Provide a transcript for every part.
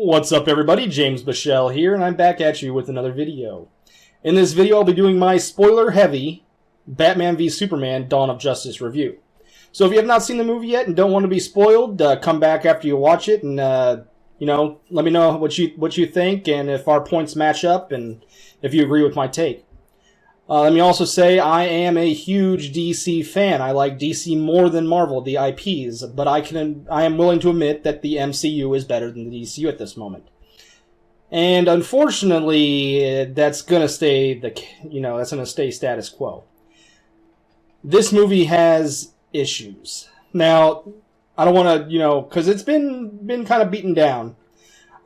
What's up everybody, James Bichelle here, and I'm back at you with another video. In this video I'll be doing my spoiler-heavy Batman v Superman Dawn of Justice review. So if you have not seen the movie yet and don't want to be spoiled, come back after you watch it and, let me know what you think and if our points match up and if you agree with my take. Let me also say I am a huge DC fan. I like DC more than Marvel, the IPs, but I am willing to admit that the MCU is better than the DCU at this moment. And unfortunately, that's gonna stay status quo. This movie has issues. Now, I don't want to, because it's been kind of beaten down.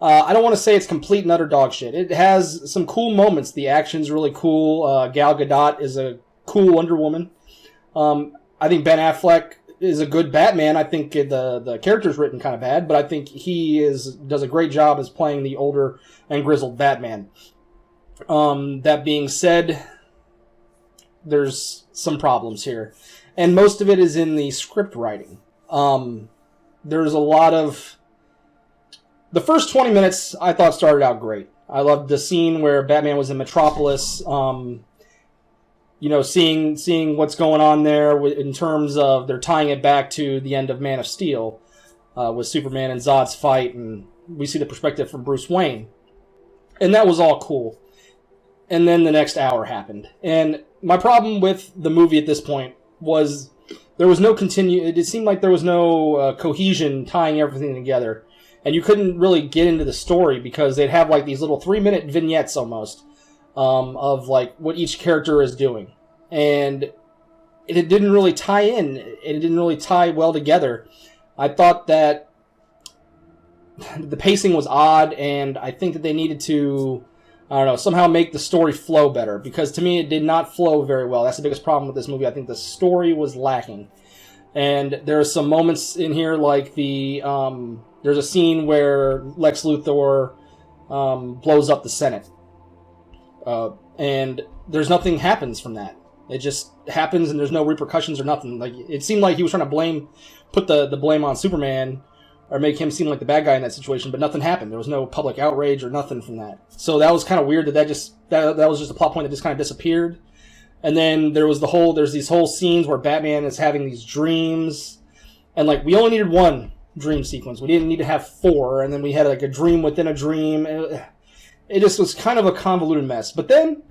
I don't want to say it's complete and utter dog shit. It has some cool moments. The action's really cool. Gal Gadot is a cool Wonder Woman. I think Ben Affleck is a good Batman. I think the character's written kind of bad, but I think he does a great job as playing the older and grizzled Batman. That being said, there's some problems here. And most of it is in the script writing. There's a lot of... The first 20 minutes I thought started out great. I loved the scene where Batman was in Metropolis, seeing what's going on there in terms of they're tying it back to the end of Man of Steel with Superman and Zod's fight, and we see the perspective from Bruce Wayne. And that was all cool. And then the next hour happened. And my problem with the movie at this point was there was no it seemed like there was no cohesion tying everything together. And you couldn't really get into the story because they'd have like these little 3-minute vignettes almost of like what each character is doing. And it didn't really tie in. It didn't really tie well together. I thought that the pacing was odd, and I think that they needed to, somehow make the story flow better. Because to me, it did not flow very well. That's the biggest problem with this movie. I think the story was lacking. And there are some moments in here like there's a scene where Lex Luthor blows up the Senate. And there's nothing happens from that. It just happens and there's no repercussions or nothing. Like it seemed like he was trying to put the blame on Superman or make him seem like the bad guy in that situation, but nothing happened. There was no public outrage or nothing from that. So that was kind of weird that was just a plot point that just kind of disappeared. And then there's these whole scenes where Batman is having these dreams. And like we only needed one dream sequence. We didn't need to have 4, and then we had like a dream within a dream. It just was kind of a convoluted mess. But then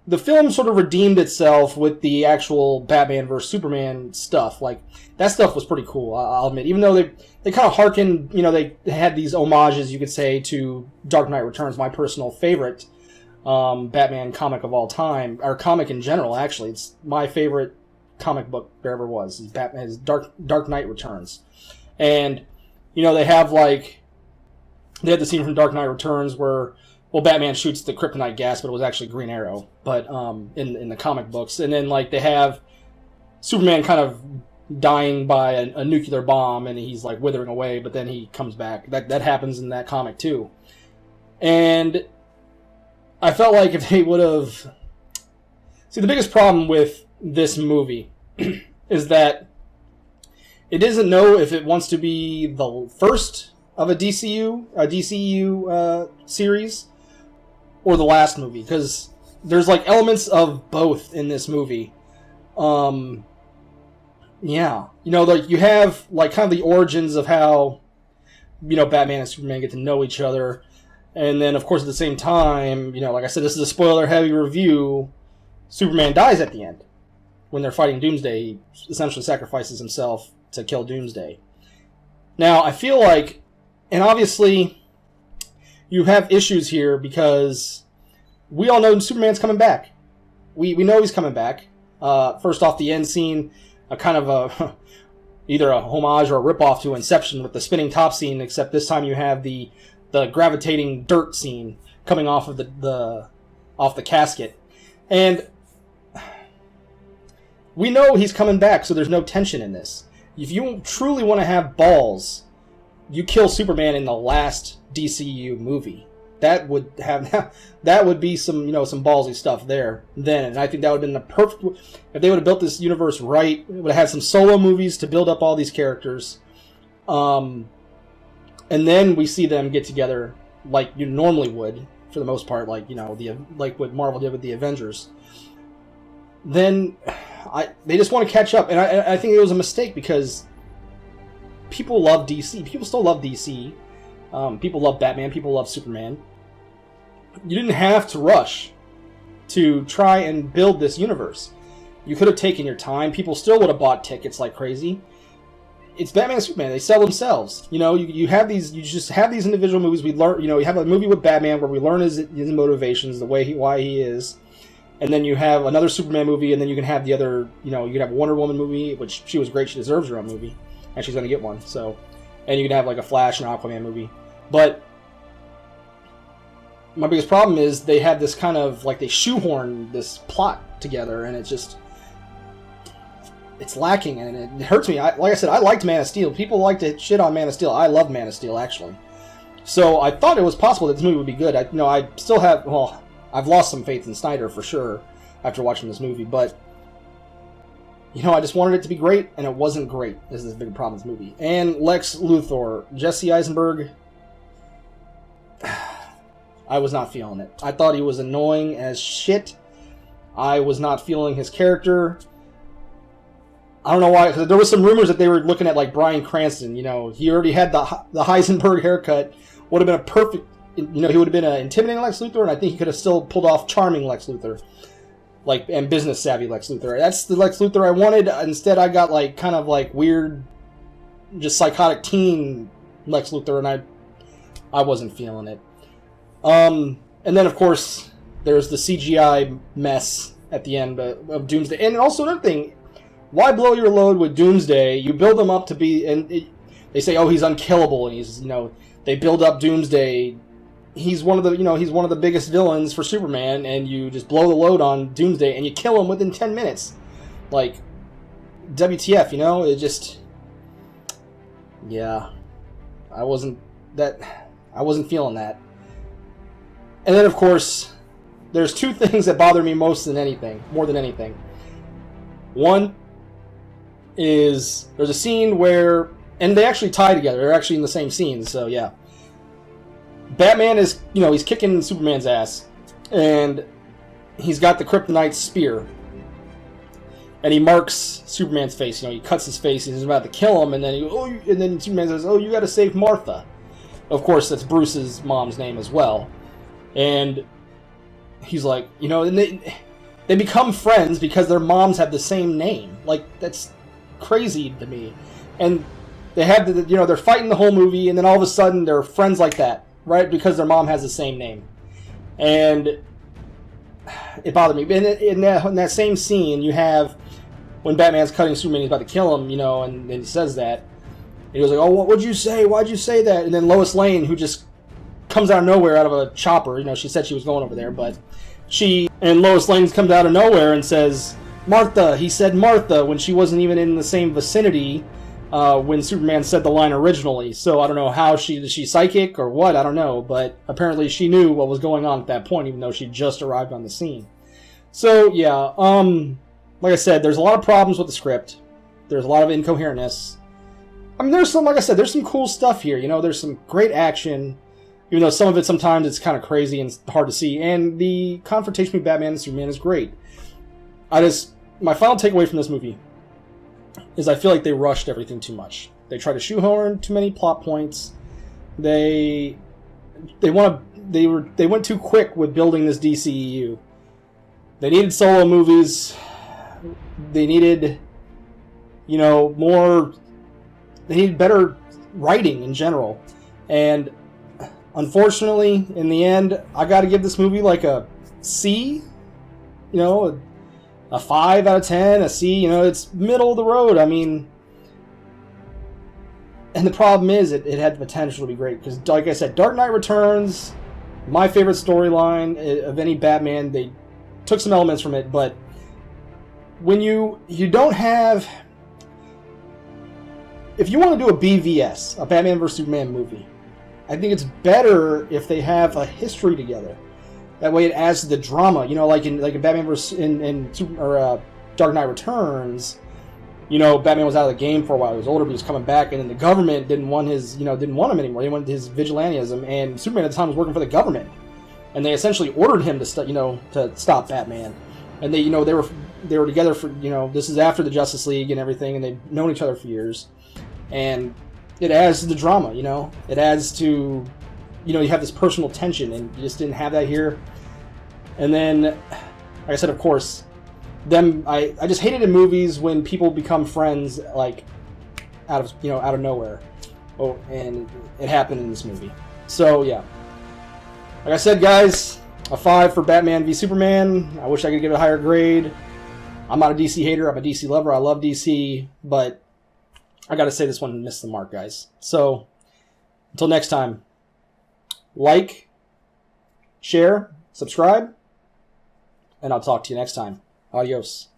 the film sort of redeemed itself with the actual Batman vs Superman stuff. Like that stuff was pretty cool, I'll admit. Even though they kind of harkened, they had these homages, you could say, to Dark Knight Returns, my personal favorite Batman comic of all time, or comic in general. Actually, it's my favorite comic book there ever was. Is Dark Knight Returns. And, they have the scene from Dark Knight Returns where, Batman shoots the kryptonite gas, but it was actually Green Arrow, but in the comic books. And then, they have Superman kind of dying by a nuclear bomb, and he's, withering away, but then he comes back. That happens in that comic, too. And I felt like if they would have... See, the biggest problem with this movie is that it doesn't know if it wants to be the first of a DCU series or the last movie, because there's elements of both in this movie. You have kind of the origins of how Batman and Superman get to know each other, and then of course at the same time, like I said, this is a spoiler-heavy review. Superman dies at the end when they're fighting Doomsday. He essentially sacrifices himself to kill Doomsday. Now, I feel like, and obviously, you have issues here because we all know Superman's coming back. We know he's coming back. First off, the end scene, a kind of either a homage or a ripoff to Inception with the spinning top scene, except this time you have the gravitating dirt scene coming off of the casket. And we know he's coming back, so there's no tension in this. If you truly want to have balls, you kill Superman in the last DCU movie. That would be some some ballsy stuff there then, and I think that would have been the perfect. If they would have built this universe right, it would have had some solo movies to build up all these characters, and then we see them get together like you normally would, for the most part, like like what Marvel did with the Avengers. Then they just want to catch up, and I think it was a mistake because people love DC. People still love DC. People love Batman. People love Superman. You didn't have to rush to try and build this universe. You could have taken your time. People still would have bought tickets like crazy. It's Batman and Superman. They sell themselves. You have these. You just have these individual movies. We learn. You have a movie with Batman where we learn his motivations, why he is, and then you have another Superman movie, and then you can have the other. You can have a Wonder Woman movie, which she was great. She deserves her own movie, and she's going to get one. So, and you can have like a Flash and Aquaman movie. But my biggest problem is they had this kind of like they shoehorn this plot together, and it's lacking, and it hurts me. Like I said, I liked Man of Steel. People like to shit on Man of Steel. I love Man of Steel, actually. So I thought it was possible that this movie would be good. I still have, I've lost some faith in Snyder for sure after watching this movie, but I just wanted it to be great, and it wasn't great. This is the big problem with this movie. And Lex Luthor, Jesse Eisenberg, I was not feeling it. I thought he was annoying as shit. I was not feeling his character. I don't know why, because there was some rumors that they were looking at like Bryan Cranston. He already had the Heisenberg haircut. Would have been a perfect. He would have been an intimidating Lex Luthor, and I think he could have still pulled off charming Lex Luthor, and business savvy Lex Luthor. That's the Lex Luthor I wanted. Instead, I got kind of weird, just psychotic teen Lex Luthor, and I wasn't feeling it. And then of course there's the CGI mess at the end of Doomsday, and also another thing. Why blow your load with Doomsday? You build him up to be, they say, he's unkillable, and he's, they build up Doomsday. He's one of the biggest villains for Superman, and you just blow the load on Doomsday, and you kill him within 10 minutes. WTF, it just, yeah, I wasn't feeling that. And then, of course, there's two things that bother me more than anything. One is there's a scene where, and they actually tie together. They're actually in the same scene, so yeah. Batman is, he's kicking Superman's ass, and he's got the kryptonite spear, and he marks Superman's face. He cuts his face, and he's about to kill him, and then Superman says, you got to save Martha. Of course, that's Bruce's mom's name as well, and he's like, and they become friends because their moms have the same name. That's crazy to me. And they have they're fighting the whole movie, and then all of a sudden they're friends like that, right? Because their mom has the same name. And it bothered me. In that same scene, you have when Batman's cutting Superman, he's about to kill him, and he says that. And he was like, what'd you say? Why'd you say that? And then Lois Lane, who just comes out of nowhere out of a chopper, she said she was going over there, but Lois Lane comes out of nowhere and says, Martha. He said Martha when she wasn't even in the same vicinity when Superman said the line originally. So I don't know how is she psychic or what, I don't know, but apparently she knew what was going on at that point, even though she just arrived on the scene. So yeah, like I said, there's a lot of problems with the script. There's a lot of incoherentness. There's some cool stuff here. There's some great action. Even though some of it sometimes it's kind of crazy and hard to see. And the confrontation between Batman and Superman is great. My final takeaway from this movie is I feel like they rushed everything too much. They tried to shoehorn too many plot points. They went too quick with building this DCEU. They needed solo movies. They needed, more. They needed better writing in general. And unfortunately, in the end, I got to give this movie a C, a 5 out of 10, a C, it's middle of the road. And the problem is it had the potential to be great, because like I said, Dark Knight Returns, my favorite storyline of any Batman. They took some elements from it, but when you don't have, if you want to do a BVS, a Batman vs Superman movie, I think it's better if they have a history together. That way it adds to the drama. Like in Batman vs. in Dark Knight Returns, Batman was out of the game for a while. He was older, but he was coming back, and then the government didn't want didn't want him anymore. They wanted his vigilantism, and Superman at the time was working for the government, and they essentially ordered him to stop Batman. And they were together for this is after the Justice League and everything, and they've known each other for years, and it adds to the drama. It adds to you have this personal tension, and you just didn't have that here. And then, like I said, of course. I just hate it in movies when people become friends like out of nowhere. Oh, and it happened in this movie. So yeah, like I said, guys, a 5 for Batman v Superman. I wish I could give it a higher grade. I'm not a DC hater. I'm a DC lover. I love DC, but I gotta say this one missed the mark, guys. So until next time, like, share, subscribe, and I'll talk to you next time. Adios.